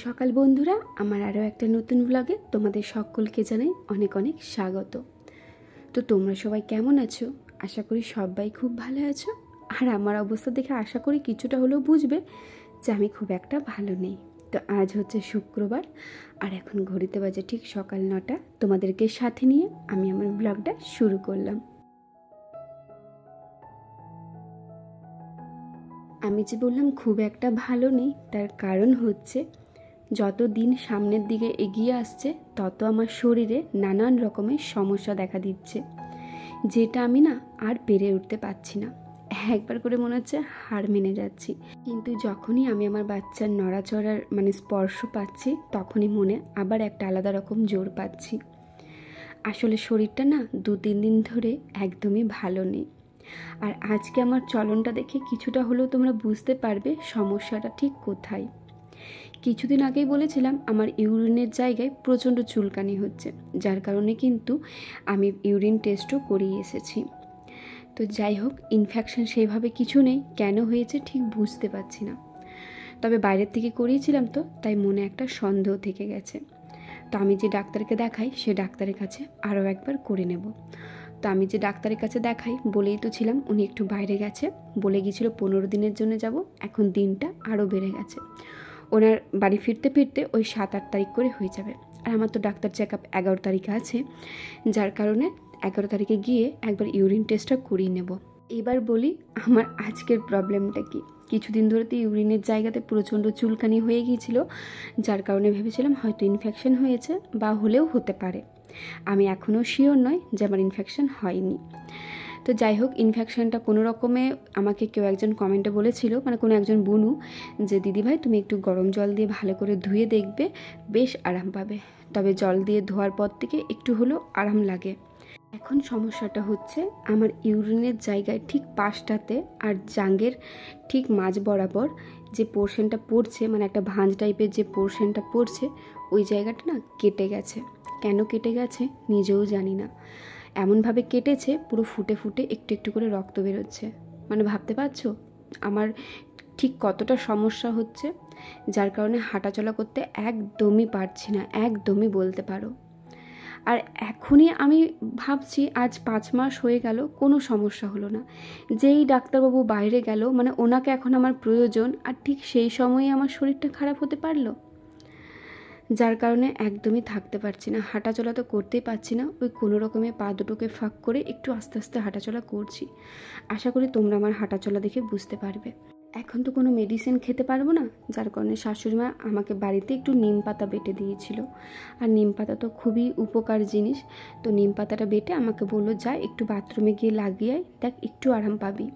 সকাল বন্ধুরা, আমার আরও একটা নতুন ব্লগে তোমাদের সকলকে জানাই অনেক অনেক স্বাগত। তো তোমরা সবাই কেমন আছো? আশা করি সবাই খুব ভালো আছো। আর আমার অবস্থা দেখে আশা করি কিছুটা হলেও বুঝবে যে আমি খুব একটা ভালো নেই। তো আজ হচ্ছে শুক্রবার আর এখন ঘড়িতে বাজে ঠিক সকাল 9টা। তোমাদেরকে সাথে নিয়ে আমি আমার ব্লগটা শুরু করলাম। আমি যে বললাম খুব একটা ভালো নেই, তার কারণ হচ্ছে যত দিন সামনের দিকে এগিয়ে আসছে তত আমার শরীরে নানান রকমের সমস্যা দেখা দিচ্ছে, যেটা আমি না আর পেরে উঠতে পারছি না। একবার করে মনে হচ্ছে হার মেনে যাচ্ছি, কিন্তু যখনই আমি আমার বাচ্চার নড়াচড়ার স্পর্শ পাচ্ছি তখনই মনে আবার একটা আলাদা রকম জোর পাচ্ছি। আসলে শরীরটা না 2-3 দিন ধরে একদমই ভালো নেই। আর আজকে আমার চলনটা দেখে কিছুটা হলেও তোমরা বুঝতে পারবে সমস্যাটা ঠিক কোথায়। কিছুদিন আগেই বলেছিলাম আমার ইউরিনের জায়গায় প্রচণ্ড চুলকানি হচ্ছে, যার কারণে কিন্তু আমি ইউরিন টেস্টও করিয়ে এসেছি। তো যাই হোক, ইনফেকশন সেইভাবে কিছু নেই, কেন হয়েছে ঠিক বুঝতে পারছি না। তবে বাইরের থেকে করিয়েছিলাম তো, তাই মনে একটা সন্দেহ থেকে গেছে। তো আমি যে ডাক্তারকে দেখাই সে ডাক্তারের কাছে আরও একবার করে নেব। তো আমি যে ডাক্তারের কাছে দেখাই বলেই তো ছিলাম, উনি একটু বাইরে গেছে, বলে গিয়েছিল 15 দিনের জন্য যাব। এখন দিনটা আরও বেড়ে গেছে, ওনার বাড়ি ফিরতে ফিরতে ওই 7-8 তারিখ করে হয়ে যাবে। আর আমার তো ডাক্তার চেক আপ 11 তারিখে আছে, যার কারণে 11 তারিখে গিয়ে একবার ইউরিন টেস্টটা করিয়ে নেব। এবার বলি আমার আজকের প্রবলেমটা কি। কিছুদিন ধরে তো ইউরিনের জায়গাতে প্রচণ্ড চুলকানি হয়ে গিয়েছিল, যার কারণে ভেবেছিলাম হয়তো ইনফেকশন হয়েছে বা হলেও হতে পারে। আমি এখনও শিওর নয় যে আমার ইনফেকশন হয়নি। তো যাই হোক, ইনফেকশনটা কোনো রকমে আমাকে কেউ একজন কমেন্টে বলেছিল, কোনো একজন বুনু, যে দিদিভাই তুমি একটু গরম জল দিয়ে ভালো করে ধুয়ে দেখবে, বেশ আরাম পাবে। তবে জল দিয়ে ধোয়ার পর থেকে একটু হলেও আরাম লাগে। এখন সমস্যাটা হচ্ছে আমার ইউরিনের জায়গায় ঠিক পাশটাতে আর জাঙ্গের ঠিক মাঝ বরাবর যে পোর্শনটা পড়ছে, একটা ভাঁজ টাইপের যে পোর্শনটা পড়ছে, ওই জায়গাটা না কেটে গেছে। কেন কেটে গেছে নিজেও জানি না। এমনভাবে কেটেছে পুরো ফুটে ফুটে একটু একটু করে রক্ত বেরোচ্ছে। ভাবতে পারছো আমার ঠিক কতটা সমস্যা হচ্ছে, যার কারণে হাঁটাচলা করতে একদমই পারছি না, একদমই বলতে পারো। আর এখনই আমি ভাবছি আজ 5 মাস হয়ে গেল কোনো সমস্যা হলো না। যেই ডাক্তারবাবু বাইরে গেল, ওনাকে এখন আমার প্রয়োজন, আর ঠিক সেই সময়ে আমার শরীরটা খারাপ হতে পারলো, যার কারণে একদমই থাকতে পারছি না। হাঁটাচলা তো করতেই পারছি না, ওই কোনো রকমে পা দুটোকে ফাঁক করে একটু আস্তে আস্তে হাঁটাচলা করছি। আশা করি তোমরা আমার হাঁটাচলা দেখে বুঝতে পারবে। এখন তো কোনো মেডিসিন খেতে পারবো না, যার কারণে শাশুড়িমা আমাকে বাড়িতে একটু নিম পাতা বেটে দিয়েছিল। আর নিম পাতা তো খুবই উপকার জিনিস। তো নিম পাতাটা বেটে আমাকে বললো, যা একটু বাথরুমে গিয়ে লাগিয়ে দেখ, একটু আরাম পাবি।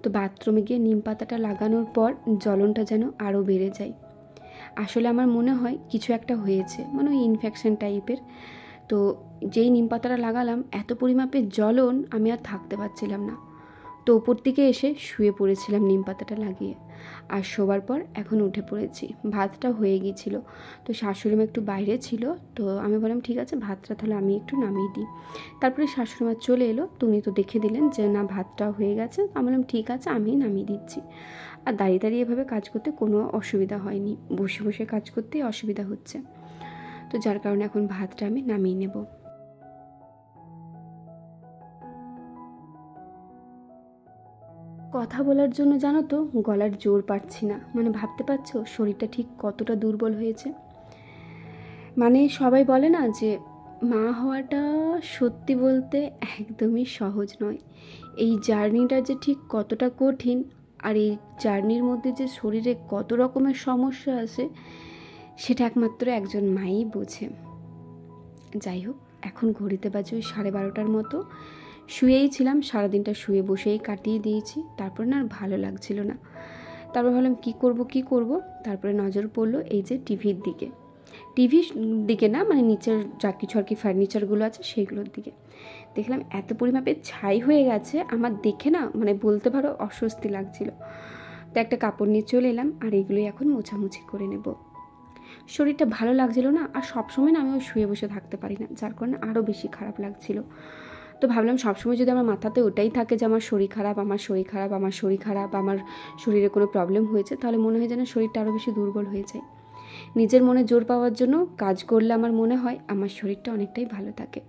তো বাথরুমে গিয়ে নিম পাতাটা লাগানোর পর জ্বলনটা যেন আরও বেড়ে যায়। আসলে আমার মনে হয় কিছু একটা হয়েছে, ওই ইনফেকশন টাইপের। তো যেই নিম পাতাটা লাগালাম, এত পরিমাপের জ্বলন, আমি আর থাকতে পারছিলাম না। তো ওপর দিকে এসে শুয়ে পড়েছিলাম নিম পাতাটা লাগিয়ে। আর শোবার পর এখন উঠে পড়েছি, ভাতটা হয়ে গিয়েছিল। তো শাশুড়িমা একটু বাইরে ছিল, তো আমি বললাম ঠিক আছে ভাতটা তাহলে আমি একটু নামিয়ে দিই। তারপরে শাশুড়িমা চলে এলো, তো উনি তো দেখে দিলেন যে না ভাতটা হয়ে গেছে। আমি বললাম ঠিক আছে আমি নামিয়ে দিচ্ছি। আর দাঁড়িয়ে দাঁড়িয়ে এভাবে কাজ করতে কোনো অসুবিধা হয়নি, বসে বসে কাজ করতেই অসুবিধা হচ্ছে। তো যার কারণে এখন ভাতটা আমি নামিয়ে নেব। কথা বলার জন্য জানো তো গলার জোর পাচ্ছি না। ভাবতে পারছো শরীরটা ঠিক কতটা দুর্বল হয়েছে। সবাই বলে না যে মা হওয়াটা সত্যি বলতে একদমই সহজ নয়। এই জার্নিটা যে ঠিক কতটা কঠিন, আর এই জার্নির মধ্যে যে শরীরে কত রকমের সমস্যা আছে, সেটা একমাত্র একজন মাই বোঝে। যাই হোক, এখন ঘড়িতে বাজে ওই 12:30টার মতো। শুয়েই ছিলাম, সারাদিনটা শুয়ে বসেই কাটিয়ে দিয়েছি। তারপর না আর ভালো লাগছিল না। তারপর ভাবলাম কী করব। তারপরে নজর পড়লো এই যে টিভির দিকে না, নিচের যা কিছু আর কি ফার্নিচারগুলো আছে সেইগুলোর দিকে। দেখলাম এত পরিমাপে ছাই হয়ে গেছে, আমার দেখে না বলতে পারো অস্বস্তি লাগছিল। তো একটা কাপড় নিয়ে চলে এলাম, আর এইগুলোই এখন মোছামুছি করে নেব। শরীরটা ভালো লাগছিল না, আর সবসময় না আমি ওই শুয়ে বসে থাকতে পারি না, যার কারণে আরও বেশি খারাপ লাগছিল। তো ভাবলাম সবসময় যদি আমার মাথাতে ওটাই থাকে যে আমার শরীর খারাপ, আমার শরীরে কোনো প্রবলেম হয়েছে, তাহলে মনে হয় যেন শরীরটা আরও বেশি দুর্বল হয়ে যায়। নিজের মনে জোর পাওয়ার জন্য কাজ করলে আমার মনে হয় আমার শরীরটা অনেকটাই ভালো থাকে।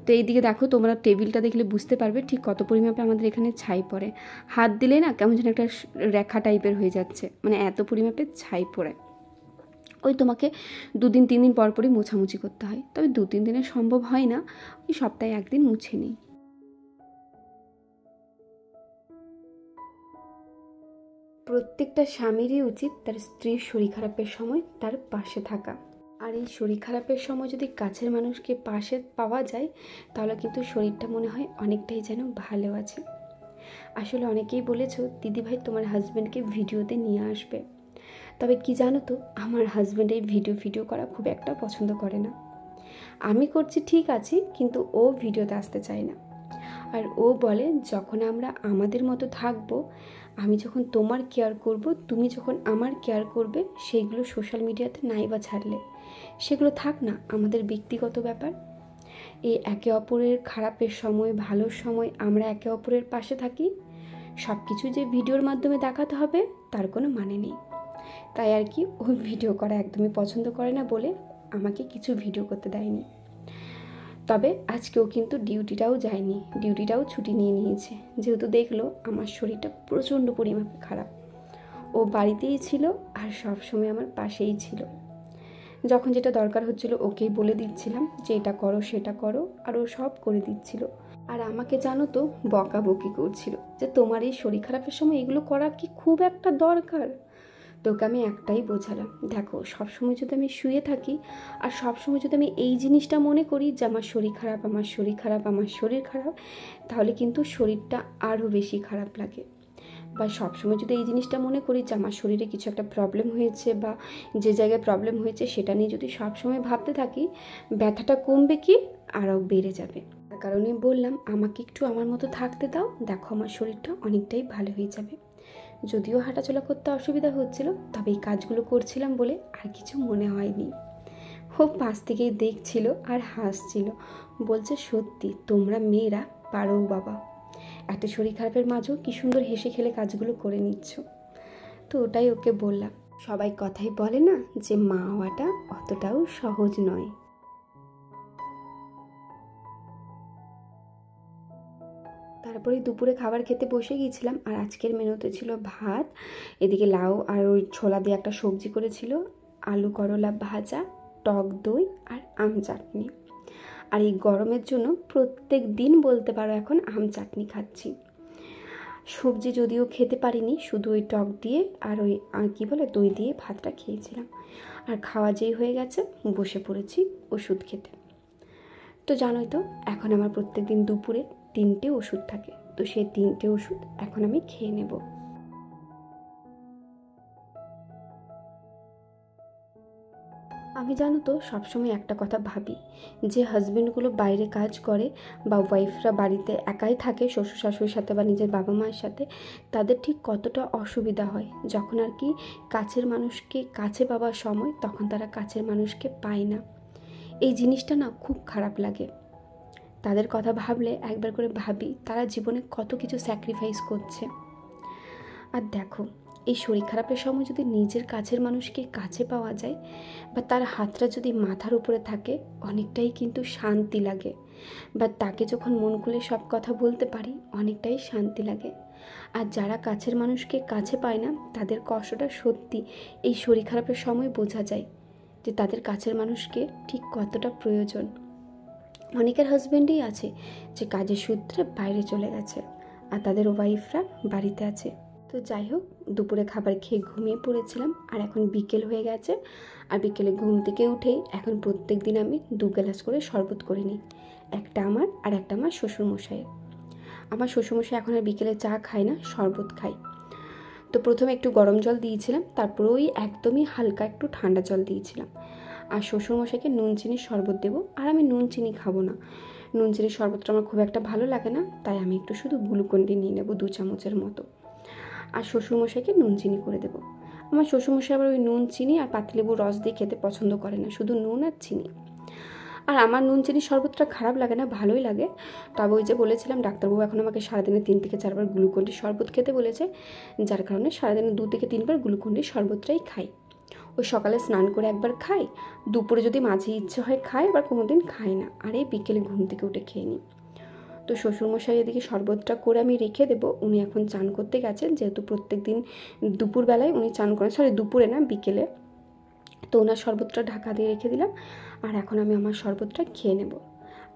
তো এইদিকে দেখো, তোমরা টেবিলটা দেখলে বুঝতে পারবে ঠিক কত পরিমাপে আমাদের এখানে ছাই পড়ে। হাত দিলে না কেমন যেন একটা রেখা টাইপের হয়ে যাচ্ছে, মানে এত পরিমাপে ছাই পড়ে। ওই তোমাকে 2 দিন 3 দিন পর পরই মোছামুছি করতে হয়, তবে 2-3 দিনে সম্ভব হয় না, ওই সপ্তাহে 1 দিন মুছে নিই। প্রত্যেকটা স্বামীরই উচিত তার স্ত্রীর শরীর খারাপের সময় তার পাশে থাকা। আর এই শরীর খারাপের সময় যদি কাছের মানুষকে পাশে পাওয়া যায়, তাহলে কিন্তু শরীরটা মনে হয় অনেকটাই যেন ভালো আছে। আসলে অনেকেই বলেছো দিদিভাই তোমার হাজব্যান্ডকে ভিডিওতে নিয়ে আসবে, তবে কি জানো তো, আমার হাজব্যান্ড এই ভিডিও করা খুব একটা পছন্দ করে না। আমি করছি ঠিক আছে, কিন্তু ও ভিডিওতে আসতে চায় না। আর ও বলে যখন আমরা আমাদের মতো থাকবো, আমি যখন তোমার কেয়ার করব, তুমি যখন আমার কেয়ার করবে, সেইগুলো সোশ্যাল মিডিয়াতে নাই বা ছাড়লে, সেগুলো থাক না, আমাদের ব্যক্তিগত ব্যাপার। এই একে অপরের খারাপের সময় ভালোর সময় আমরা একে অপরের পাশে থাকি, সব কিছু যে ভিডিওর মাধ্যমে দেখাতে হবে তার কোনো মানে নেই। তাই আর কি, ও ভিডিও করা একদমই পছন্দ করে না বলে আমাকে কিছু ভিডিও করতে দেয়নি। তবে আজকেও কিন্তু ডিউটিটাও যায়নি, ডিউটিটাও ছুটি নিয়ে নিয়েছে, যেহেতু দেখলো আমার শরীরটা প্রচণ্ড পরিমাপে খারাপ। ও বাড়িতেই ছিল আর সব সময় আমার পাশেই ছিল। যখন যেটা দরকার হচ্ছিল ওকেই বলে দিচ্ছিলাম যে এটা করো সেটা করো, আর ও সব করে দিচ্ছিল। আর আমাকে জানো তো বকাবকি করছিল যে তোমার এই শরীর খারাপের সময় এগুলো করা কি খুব একটা দরকার। তোকে আমি একটাই বোঝালাম, দেখো সবসময় যদি আমি শুয়ে থাকি আর সবসময় যদি আমি এই জিনিসটা মনে করি যে আমার শরীর খারাপ, আমার শরীর খারাপ, আমার শরীর খারাপ, তাহলে কিন্তু শরীরটা আরও বেশি খারাপ লাগে। বা সবসময় যদি এই জিনিসটা মনে করি যে আমার শরীরে কিছু একটা প্রবলেম হয়েছে বা যে জায়গায় প্রবলেম হয়েছে সেটা নিয়ে যদি সবসময় ভাবতে থাকি, ব্যথাটা কমবে কি আরও বেড়ে যাবে। তার কারণে বললাম আমাকে একটু আমার মতো থাকতে দাও, দেখো আমার শরীরটা অনেকটাই ভালো হয়ে যাবে। যদিও হাঁটাচলা করতে অসুবিধা হচ্ছিল, তবে এই কাজগুলো করছিলাম বলে আর কিছু মনে হয়নি। ও পাশ থেকেই দেখছিল আর হাসছিল, বলছে সত্যি তোমরা মেয়েরা পারো বাবা, একটা শরীর খারাপের মাঝেও কি সুন্দর হেসে খেলে কাজগুলো করে নিচ্ছ। তো ওটাই ওকে বললাম। সবাই কথাই বলে না যে মা হওয়াটা অতটাও সহজ নয়। তারপরে দুপুরে খাবার খেতে বসে গিয়েছিলাম, আর আজকের মেনুতে ছিল ভাত, এদিকে লাউ আর ওই ছোলা দিয়ে একটা সবজি করেছিল, আলু করলা ভাজা, টক দই আর আম চাটনি। আর এই গরমের জন্য প্রত্যেক দিন বলতে পারো এখন আম চাটনি খাচ্ছি। সবজি যদিও খেতে পারিনি, শুধু ওই টক দিয়ে আর ওই কি বলে দই দিয়ে ভাতটা খেয়েছিলাম। আর খাওয়া যেই হয়ে গেছে বসে পড়েছি ওষুধ খেতে। তো জানোই তো এখন আমার প্রত্যেক দিন দুপুরে 3টে ওষুধ থাকে, তো সেই 3টে ওষুধ এখন আমি খেয়ে নেব। আমি জানো তো সবসময় একটা কথা ভাবি, যে হাজব্যান্ডগুলো বাইরে কাজ করে বা ওয়াইফরা বাড়িতে একাই থাকে শ্বশুর শাশুড়ির সাথে বা নিজের বাবা মায়ের সাথে, তাদের ঠিক কতটা অসুবিধা হয় যখন আর কি কাছের মানুষকে কাছে পাওয়ার সময় তখন তারা কাছের মানুষকে পায় না। এই জিনিসটা না খুব খারাপ লাগে। তাদের কথা ভাবলে একবার করে ভাবি তারা জীবনে কত কিছু স্যাক্রিফাইস করছে। আর দেখো এই শরীর খারাপের সময় যদি নিজের কাছের মানুষকে কাছে পাওয়া যায় বা তার হাতটা যদি মাথার উপরে থাকে, অনেকটাই কিন্তু শান্তি লাগে। বা তাকে যখন মন খুলে সব কথা বলতে পারি, অনেকটাই শান্তি লাগে। আর যারা কাছের মানুষকে কাছে পায় না, তাদের কষ্টটা সত্যি এই শরীর খারাপের সময় বোঝা যায় যে তাদের কাছের মানুষকে ঠিক কতটা প্রয়োজন। অনেকের হাজব্যান্ডই আছে যে কাজের সূত্রে বাইরে চলে গেছে আর তাদের ওয়াইফরা বাড়িতে আছে। তো যাই হোক, দুপুরে খাবার খেয়ে ঘুমিয়ে পড়েছিলাম, আর এখন বিকেল হয়ে গেছে। আর বিকেলে ঘুম থেকে উঠেই এখন প্রত্যেক দিন আমি 2 গ্লাস করে শরবত করে নিই, একটা আমার আর একটা আমার শ্বশুরমশাইয়ের। আমার শ্বশুরমশাই এখন আর বিকেলে চা খায় না, শরবত খায়। তো প্রথমে একটু গরম জল দিয়েছিলাম, তারপরে ওই একদমই হালকা একটু ঠান্ডা জল দিয়েছিলাম। আর শ্বশুরমশাইকে নুন চিনির শরবত দেবো, আর আমি নুন চিনি খাবো না, নুন চিনির শরবতটা আমার খুব একটা ভালো লাগে না, তাই আমি একটু শুধু গ্লুকন্ডি নিয়ে নেবো 2 চামচের মতো। আর শ্বশুরমশাইকে নুন চিনি করে দেবো। আমার শ্বশুরমশাই আবার ওই নুন চিনি আর পাতিলেবুর রস দিয়ে খেতে পছন্দ করে না, শুধু নুন আর চিনি। আর আমার নুন চিনির শরবতটা খারাপ লাগে না, ভালোই লাগে। তবে ওই যে বলেছিলাম ডাক্তারবাবু এখন আমাকে সারাদিনে 3 থেকে 4 বার গ্লুকন্ডির শরবত খেতে বলেছে, যার কারণে সারাদিনে 2 থেকে 3 বার গ্লুকন্ডির শরবতটাই খাই। ওই সকালে স্নান করে একবার খাই, দুপুরে যদি মাঝে ইচ্ছে হয় খাই, আবার কোনো দিন খাই না, আর এই বিকেলে ঘুম থেকে উঠে খেয়ে নিই। তো শ্বশুরমশাই এদিকে শরবতটা করে আমি রেখে দেবো, উনি এখন চান করতে গেছেন, যেহেতু প্রত্যেক দিন দুপুরবেলায় উনি চান করেন, সরি দুপুরে না বিকেলে। তো ওনার শরবতটা ঢাকা দিয়ে রেখে দিলাম, আর এখন আমি আমার শরবতটা খেয়ে নেব।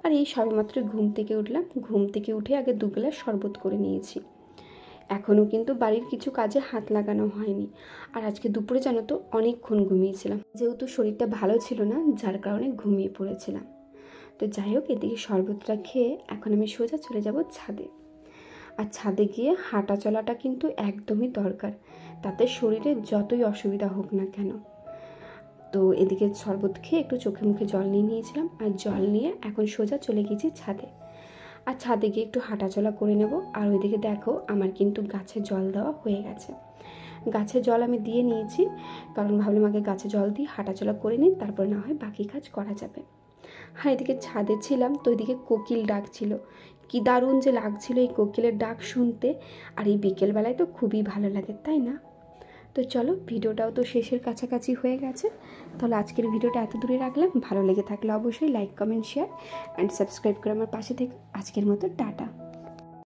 আর এই সবেমাত্র ঘুম থেকে উঠলাম, ঘুম থেকে উঠে আগে দুবেলা শরবত করে নিয়েছি। এখনও কিন্তু বাড়ির কিছু কাজে হাত লাগানো হয়নি। আর আজকে দুপুরে জানো তো অনেকক্ষণ ঘুমিয়েছিলাম, যেহেতু শরীরটা ভালো ছিল না, যার কারণে ঘুমিয়ে পড়েছিলাম। তো যাই হোক, এদিকে শরবতটা খেয়ে এখন আমি সোজা চলে যাব ছাদে। আর ছাদে গিয়ে হাঁটা চলাটা কিন্তু একদমই দরকার, তাতে শরীরে যতই অসুবিধা হোক না কেন। তো এদিকে শরবত খেয়ে একটু চোখে মুখে জল নিয়ে নিয়েছিলাম, আর জল নিয়ে এখন সোজা চলে গেছি ছাদে। আর ছাদে গিয়ে একটু হাঁটাচলা করে নেব। আর ওইদিকে দেখো আমার কিন্তু গাছে জল দেওয়া হয়ে গেছে। গাছে জল আমি দিয়ে নিয়েছি, কারণ ভাবলাম আগে গাছে জল দিয়ে হাঁটাচলা করে নিই, তারপর না হয় বাকি কাজ করা যাবে। হ্যাঁ, এদিকে ছাদে ছিলাম, তো এদিকে কোকিল ডাকছিল, কি দারুণ যে লাগছিল এই কোকিলের ডাক শুনতে। আর এই বিকেলবেলায় তো খুবই ভালো লাগে, তাই না? তো চলো, ভিডিওটাও তো শেষের কাছাকাছি হয়ে গেছে, তাহলে আজকের ভিডিওটা এত দূরে রাখলাম। ভালো লেগে থাকলে অবশ্যই like, comment, share and subscribe করে আমার পাশে থেকে। আজকের মতো টাটা।